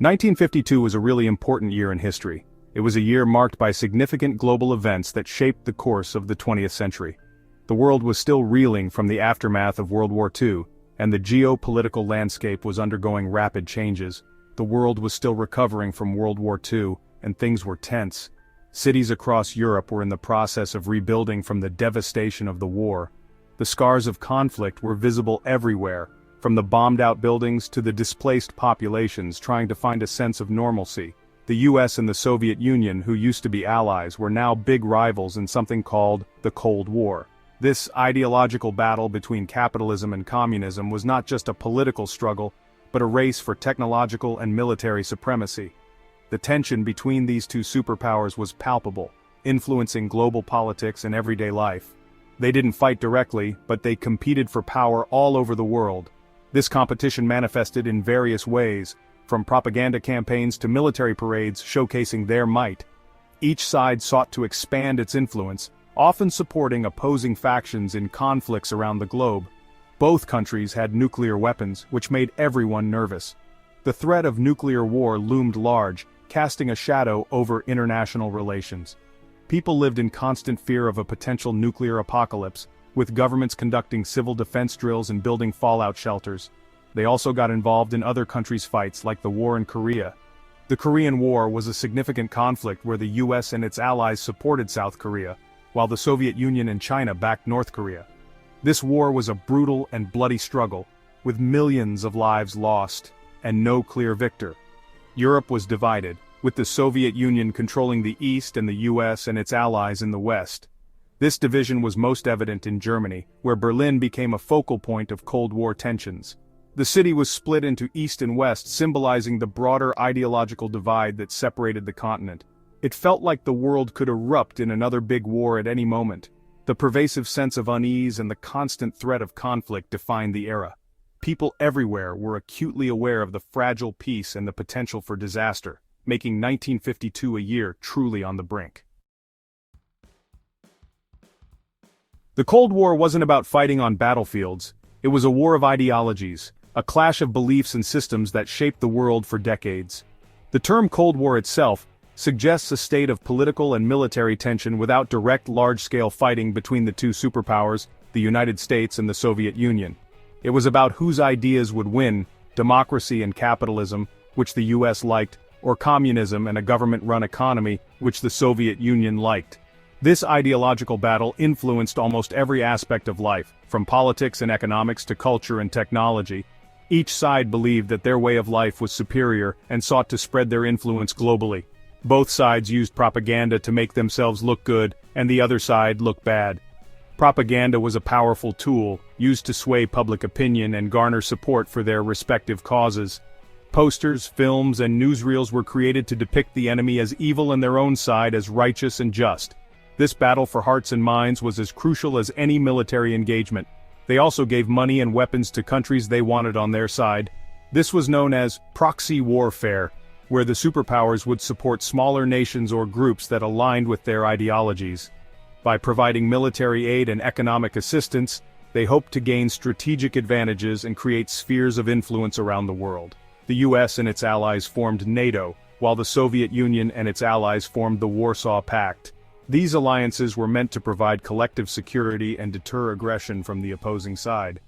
1952 was a really important year in history. It was a year marked by significant global events that shaped the course of the 20th century. The world was still reeling from the aftermath of World War II, and the geopolitical landscape was undergoing rapid changes. The world was still recovering from World War II, and things were tense. Cities across Europe were in the process of rebuilding from the devastation of the war. The scars of conflict were visible everywhere, from the bombed-out buildings to the displaced populations trying to find a sense of normalcy. The US and the Soviet Union, who used to be allies, were now big rivals in something called the Cold War. This ideological battle between capitalism and communism was not just a political struggle, but a race for technological and military supremacy. The tension between these two superpowers was palpable, influencing global politics and everyday life. They didn't fight directly, but they competed for power all over the world. This competition manifested in various ways, from propaganda campaigns to military parades showcasing their might. Each side sought to expand its influence, often supporting opposing factions in conflicts around the globe. Both countries had nuclear weapons, which made everyone nervous. The threat of nuclear war loomed large, casting a shadow over international relations. People lived in constant fear of a potential nuclear apocalypse, with governments conducting civil defense drills and building fallout shelters. They also got involved in other countries' fights like the war in Korea. The Korean War was a significant conflict where the US and its allies supported South Korea, while the Soviet Union and China backed North Korea. This war was a brutal and bloody struggle, with millions of lives lost, and no clear victor. Europe was divided, with the Soviet Union controlling the East and the US and its allies in the West. This division was most evident in Germany, where Berlin became a focal point of Cold War tensions. The city was split into East and West, symbolizing the broader ideological divide that separated the continent. It felt like the world could erupt in another big war at any moment. The pervasive sense of unease and the constant threat of conflict defined the era. People everywhere were acutely aware of the fragile peace and the potential for disaster, making 1952 a year truly on the brink. The Cold War wasn't about fighting on battlefields. It was a war of ideologies, a clash of beliefs and systems that shaped the world for decades. The term Cold War itself suggests a state of political and military tension without direct large-scale fighting between the two superpowers, the United States and the Soviet Union. It was about whose ideas would win, democracy and capitalism, which the US liked, or communism and a government-run economy, which the Soviet Union liked. This ideological battle influenced almost every aspect of life, from politics and economics to culture and technology. Each side believed that their way of life was superior and sought to spread their influence globally. Both sides used propaganda to make themselves look good and the other side look bad. Propaganda was a powerful tool, used to sway public opinion and garner support for their respective causes. Posters, films, and newsreels were created to depict the enemy as evil and their own side as righteous and just. This battle for hearts and minds was as crucial as any military engagement. They also gave money and weapons to countries they wanted on their side. This was known as proxy warfare, where the superpowers would support smaller nations or groups that aligned with their ideologies. By providing military aid and economic assistance, they hoped to gain strategic advantages and create spheres of influence around the world. The US and its allies formed NATO, while the Soviet Union and its allies formed the Warsaw Pact. These alliances were meant to provide collective security and deter aggression from the opposing side.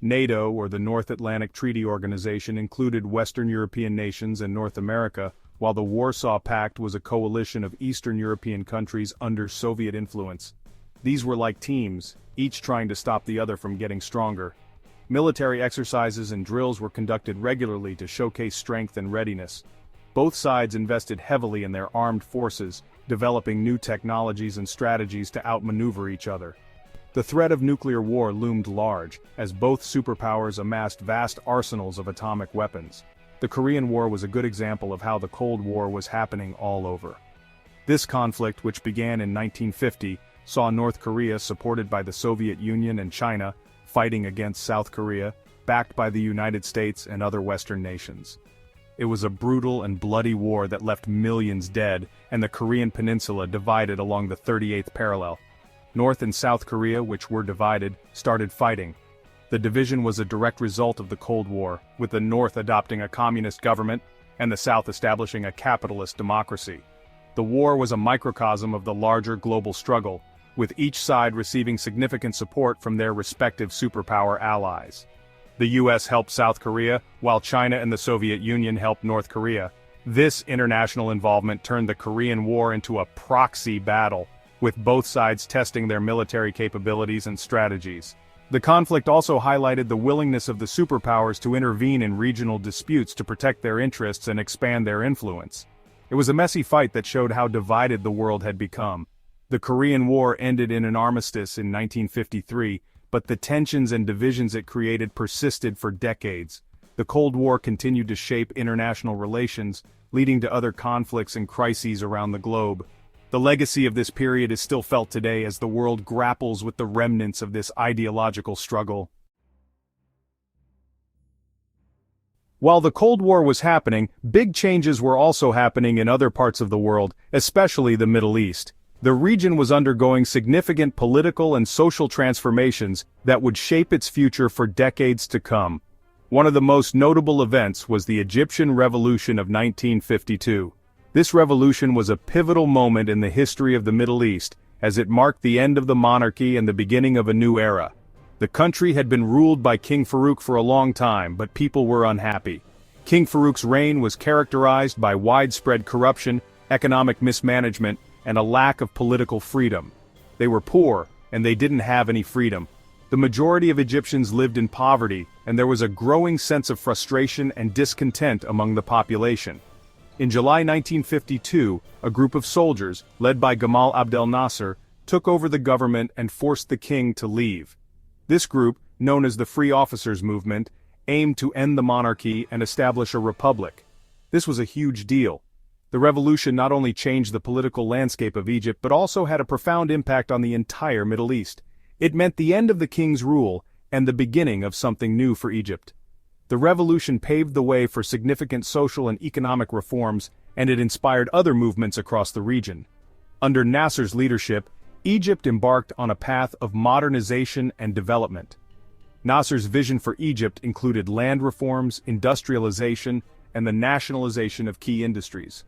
NATO, or the North Atlantic Treaty Organization, included Western European nations and North America, while the Warsaw Pact was a coalition of Eastern European countries under Soviet influence. These were like teams, each trying to stop the other from getting stronger. Military exercises and drills were conducted regularly to showcase strength and readiness. Both sides invested heavily in their armed forces, developing new technologies and strategies to outmaneuver each other. The threat of nuclear war loomed large, as both superpowers amassed vast arsenals of atomic weapons. The Korean War was a good example of how the Cold War was happening all over. This conflict, which began in 1950, saw North Korea supported by the Soviet Union and China, fighting against South Korea, backed by the United States and other Western nations. It was a brutal and bloody war that left millions dead, and the Korean peninsula divided along the 38th parallel. North and South Korea, which were divided, started fighting. The division was a direct result of the Cold War, with the North adopting a communist government, and the South establishing a capitalist democracy. The war was a microcosm of the larger global struggle, with each side receiving significant support from their respective superpower allies. The US helped South Korea, while China and the Soviet Union helped North Korea. This international involvement turned the Korean War into a proxy battle, with both sides testing their military capabilities and strategies. The conflict also highlighted the willingness of the superpowers to intervene in regional disputes to protect their interests and expand their influence. It was a messy fight that showed how divided the world had become. The Korean War ended in an armistice in 1953, but the tensions and divisions it created persisted for decades. The Cold War continued to shape international relations, leading to other conflicts and crises around the globe. The legacy of this period is still felt today as the world grapples with the remnants of this ideological struggle. While the Cold War was happening, big changes were also happening in other parts of the world, especially the Middle East. The region was undergoing significant political and social transformations that would shape its future for decades to come. One of the most notable events was the Egyptian Revolution of 1952. This revolution was a pivotal moment in the history of the Middle East, as it marked the end of the monarchy and the beginning of a new era. The country had been ruled by King Farouk for a long time, but people were unhappy. King Farouk's reign was characterized by widespread corruption, economic mismanagement, and a lack of political freedom. They were poor, and they didn't have any freedom. The majority of Egyptians lived in poverty, and there was a growing sense of frustration and discontent among the population. In July 1952, a group of soldiers, led by Gamal Abdel Nasser, took over the government and forced the king to leave. This group, known as the Free Officers Movement, aimed to end the monarchy and establish a republic. This was a huge deal. The revolution not only changed the political landscape of Egypt but also had a profound impact on the entire Middle East. It meant the end of the king's rule and the beginning of something new for Egypt. The revolution paved the way for significant social and economic reforms, and it inspired other movements across the region. Under Nasser's leadership, Egypt embarked on a path of modernization and development. Nasser's vision for Egypt included land reforms, industrialization, and the nationalization of key industries.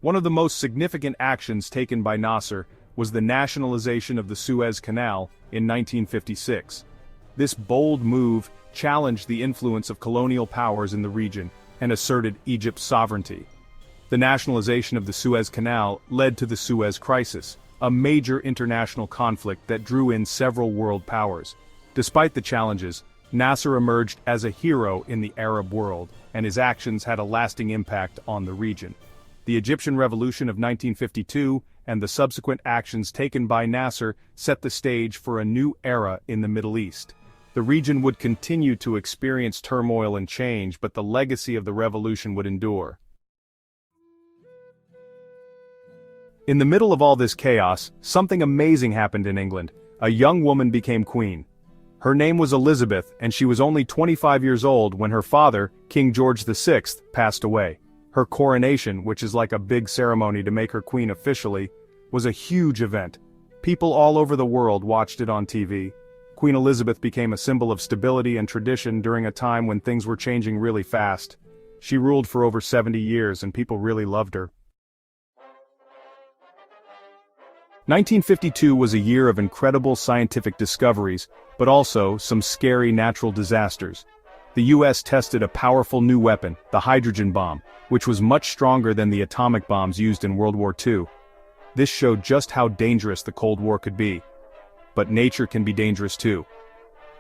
One of the most significant actions taken by Nasser was the nationalization of the Suez Canal in 1956. This bold move challenged the influence of colonial powers in the region and asserted Egypt's sovereignty. The nationalization of the Suez Canal led to the Suez Crisis, a major international conflict that drew in several world powers. Despite the challenges, Nasser emerged as a hero in the Arab world, and his actions had a lasting impact on the region. The Egyptian Revolution of 1952 and the subsequent actions taken by Nasser set the stage for a new era in the Middle East. The region would continue to experience turmoil and change, but the legacy of the revolution would endure. In the middle of all this chaos, something amazing happened in England. A young woman became queen. Her name was Elizabeth, and she was only 25 years old when her father, King George VI, passed away. Her coronation, which is like a big ceremony to make her queen officially, was a huge event. People all over the world watched it on TV. Queen Elizabeth became a symbol of stability and tradition during a time when things were changing really fast. She ruled for over 70 years and people really loved her. 1952 was a year of incredible scientific discoveries, but also some scary natural disasters. The US tested a powerful new weapon, the hydrogen bomb, which was much stronger than the atomic bombs used in World War II. This showed just how dangerous the Cold War could be. But nature can be dangerous too.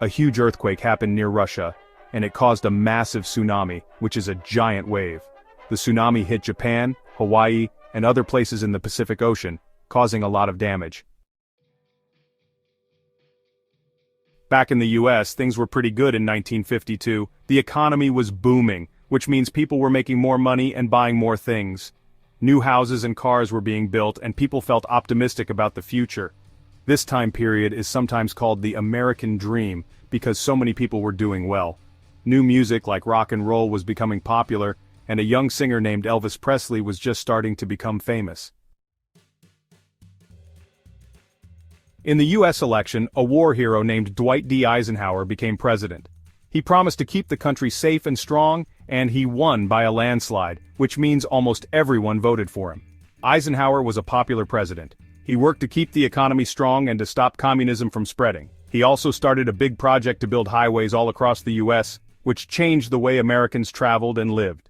A huge earthquake happened near Russia, and it caused a massive tsunami, which is a giant wave. The tsunami hit Japan, Hawaii, and other places in the Pacific Ocean, causing a lot of damage. Back in the US, things were pretty good in 1952. The economy was booming, which means people were making more money and buying more things. New houses and cars were being built, and people felt optimistic about the future. This time period is sometimes called the American Dream because so many people were doing well. New music like rock and roll was becoming popular, and a young singer named Elvis Presley was just starting to become famous. In the US election, a war hero named Dwight D. Eisenhower became president. He promised to keep the country safe and strong, and he won by a landslide, which means almost everyone voted for him. Eisenhower was a popular president. He worked to keep the economy strong and to stop communism from spreading. He also started a big project to build highways all across the US, which changed the way Americans traveled and lived.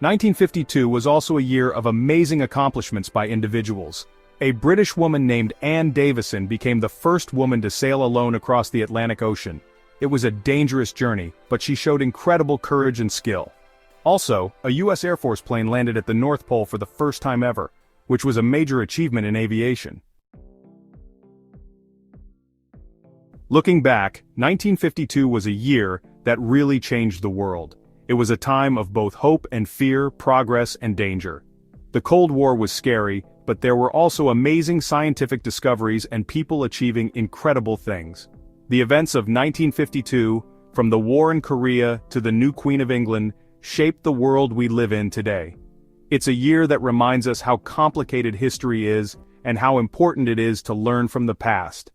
1952 was also a year of amazing accomplishments by individuals. A British woman named Anne Davison became the first woman to sail alone across the Atlantic Ocean. It was a dangerous journey, but she showed incredible courage and skill. Also, a US Air Force plane landed at the North Pole for the first time ever, which was a major achievement in aviation. Looking back, 1952 was a year that really changed the world. It was a time of both hope and fear, progress and danger. The Cold War was scary, but there were also amazing scientific discoveries and people achieving incredible things. The events of 1952, from the war in Korea to the new Queen of England, shaped the world we live in today. It's a year that reminds us how complicated history is and how important it is to learn from the past.